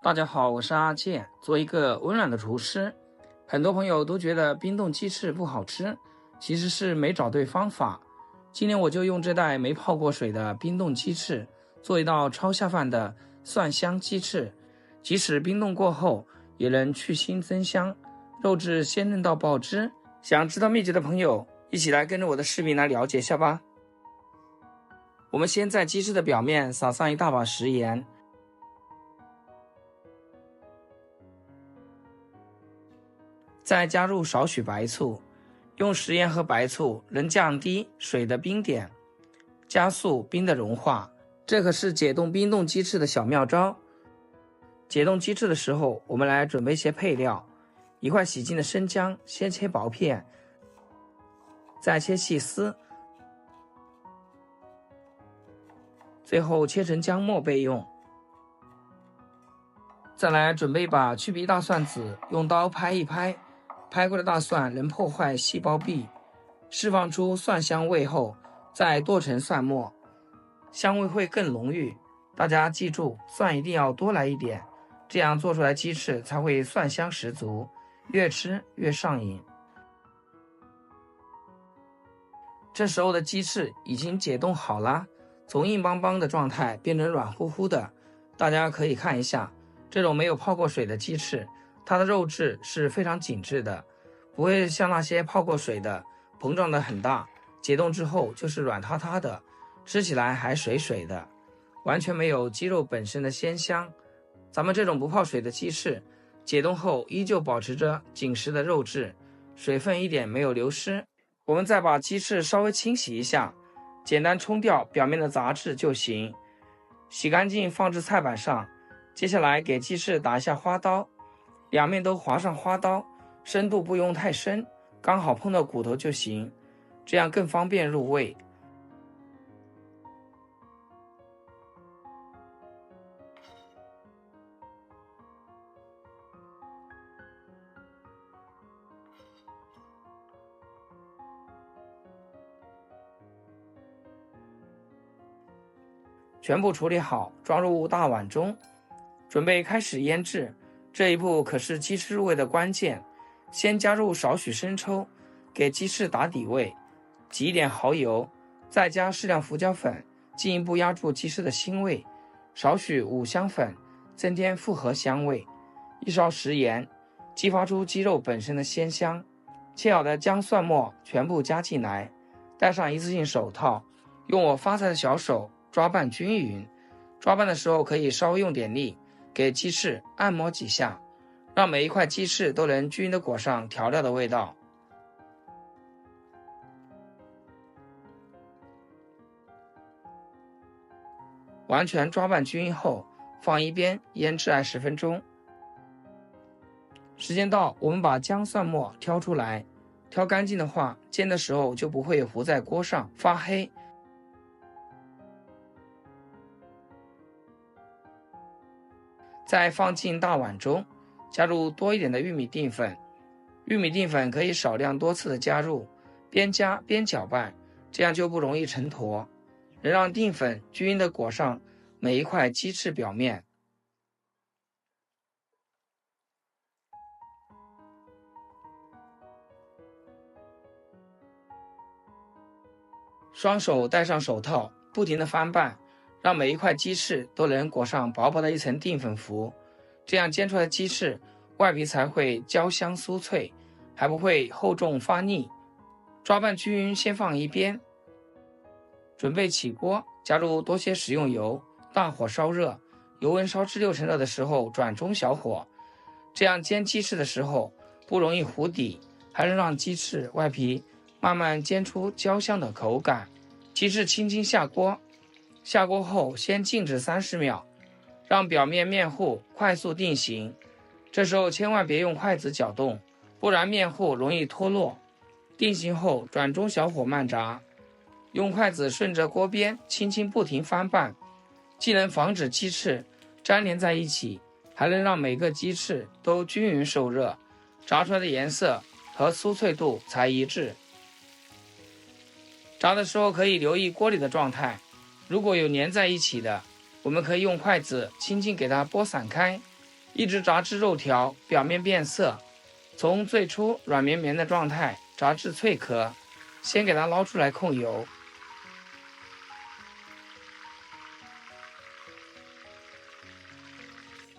大家好，我是阿健，做一个温暖的厨师。很多朋友都觉得冰冻鸡翅不好吃，其实是没找对方法。今天我就用这袋没泡过水的冰冻鸡翅，做一道超下饭的蒜香鸡翅。即使冰冻过后，也能去腥增香，肉质鲜嫩到爆汁。想知道秘诀的朋友，一起来跟着我的视频来了解一下吧。我们先在鸡翅的表面撒上一大把食盐，再加入少许白醋，用食盐和白醋能降低水的冰点，加速冰的融化。这可是解冻冰冻鸡翅的小妙招。解冻鸡翅的时候，我们来准备一些配料：一块洗净的生姜，先切薄片，再切细丝，最后切成姜末备用。再来准备一把去皮大蒜子，用刀拍一拍，拍过的大蒜能破坏细胞壁，释放出蒜香味后，再剁成蒜末，香味会更浓郁。大家记住，蒜一定要多来一点，这样做出来鸡翅才会蒜香十足，越吃越上瘾。这时候的鸡翅已经解冻好了，从硬邦邦的状态变成软乎乎的。大家可以看一下，这种没有泡过水的鸡翅，它的肉质是非常紧致的，不会像那些泡过水的膨胀的很大，解冻之后就是软塌塌的，吃起来还水水的，完全没有鸡肉本身的鲜香。咱们这种不泡水的鸡翅，解冻后依旧保持着紧实的肉质，水分一点没有流失。我们再把鸡翅稍微清洗一下，简单冲掉表面的杂质就行。洗干净放置菜板上，接下来给鸡翅打一下花刀，两面都划上花刀，深度不用太深，刚好碰到骨头就行，这样更方便入味。全部处理好，装入大碗中，准备开始腌制。这一步可是鸡翅入味的关键。先加入少许生抽，给鸡翅打底味，挤一点蚝油，再加适量胡椒粉，进一步压住鸡翅的腥味。少许五香粉，增添复合香味。一勺食盐，激发出鸡肉本身的鲜香。切好的姜蒜末全部加进来，戴上一次性手套，用我发财的小手抓拌均匀。抓拌的时候可以稍微用点力，给鸡翅按摩几下，让每一块鸡翅都能均匀地裹上调料的味道。完全抓拌均匀后，放一边腌制20分钟。时间到，我们把姜蒜末挑出来，挑干净的话，煎的时候就不会糊在锅上发黑。再放进大碗中，加入多一点的玉米淀粉。玉米淀粉可以少量多次的加入，边加边搅拌，这样就不容易成坨，能让淀粉均匀的裹上每一块鸡翅表面。双手戴上手套，不停地翻拌，让每一块鸡翅都能裹上薄薄的一层淀粉糊，这样煎出来的鸡翅外皮才会焦香酥脆，还不会厚重发腻。抓拌均匀先放一边，准备起锅，加入多些食用油，大火烧热，油温烧至60%热的时候转中小火，这样煎鸡翅的时候不容易糊底，还能让鸡翅外皮慢慢煎出焦香的口感。鸡翅轻轻下锅，下锅后先静止30秒，让表面面糊快速定型。这时候千万别用筷子搅动，不然面糊容易脱落。定型后转中小火慢炸，用筷子顺着锅边轻轻不停翻拌，既能防止鸡翅粘连在一起，还能让每个鸡翅都均匀受热，炸出来的颜色和酥脆度才一致。炸的时候可以留意锅里的状态，如果有粘在一起的，我们可以用筷子轻轻给它拨散开，一直炸至肉条表面变色，从最初软绵绵的状态炸至脆壳，先给它捞出来控油。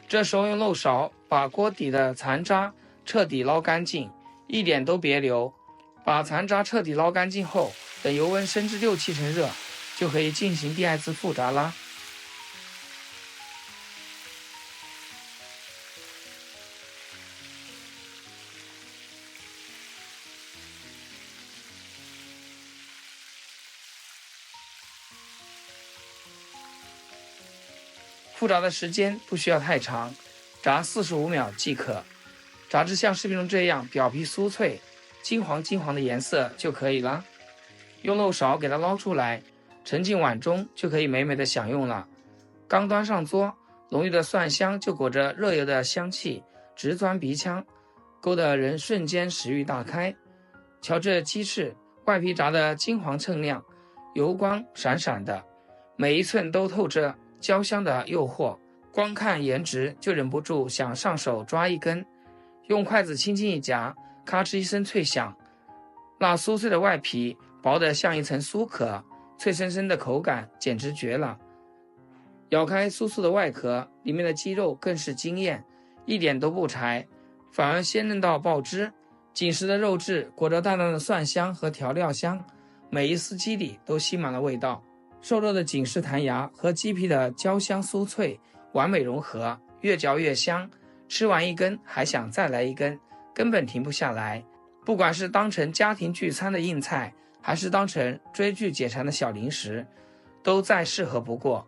这时候用漏勺把锅底的残渣彻底捞干净，一点都别留。把残渣彻底捞干净后，等油温升至6-7成热，就可以进行第二次复炸啦。复炸的时间不需要太长，炸45秒即可。炸至像视频中这样表皮酥脆、金黄的颜色就可以了。用漏勺给它捞出来，盛进碗中就可以美美的享用了。刚端上桌，浓郁的蒜香就裹着热油的香气直钻鼻腔，勾得人瞬间食欲大开。瞧这鸡翅，外皮炸得金黄锃亮，油光闪闪的，每一寸都透着焦香的诱惑，光看颜值就忍不住想上手抓一根，用筷子轻轻一夹，咔哧一声脆响。那酥脆的外皮薄得像一层酥壳，脆生生的口感简直绝了。咬开酥酥的外壳，里面的鸡肉更是惊艳，一点都不柴，反而鲜嫩到爆汁。紧实的肉质裹着淡淡的蒜香和调料香，每一丝鸡里都吸满了味道。瘦肉的紧实弹牙和鸡皮的焦香酥脆完美融合，越嚼越香，吃完一根还想再来一根，根本停不下来。不管是当成家庭聚餐的硬菜，还是当成追剧解馋的小零食，都再适合不过。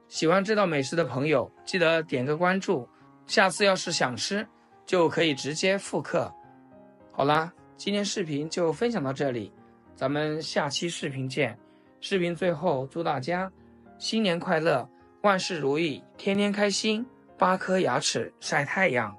喜欢这道美食的朋友，记得点个关注，下次要是想吃，就可以直接复刻。好啦，今天视频就分享到这里，咱们下期视频见。视频最后祝大家新年快乐，万事如意，天天开心，8颗牙齿晒太阳。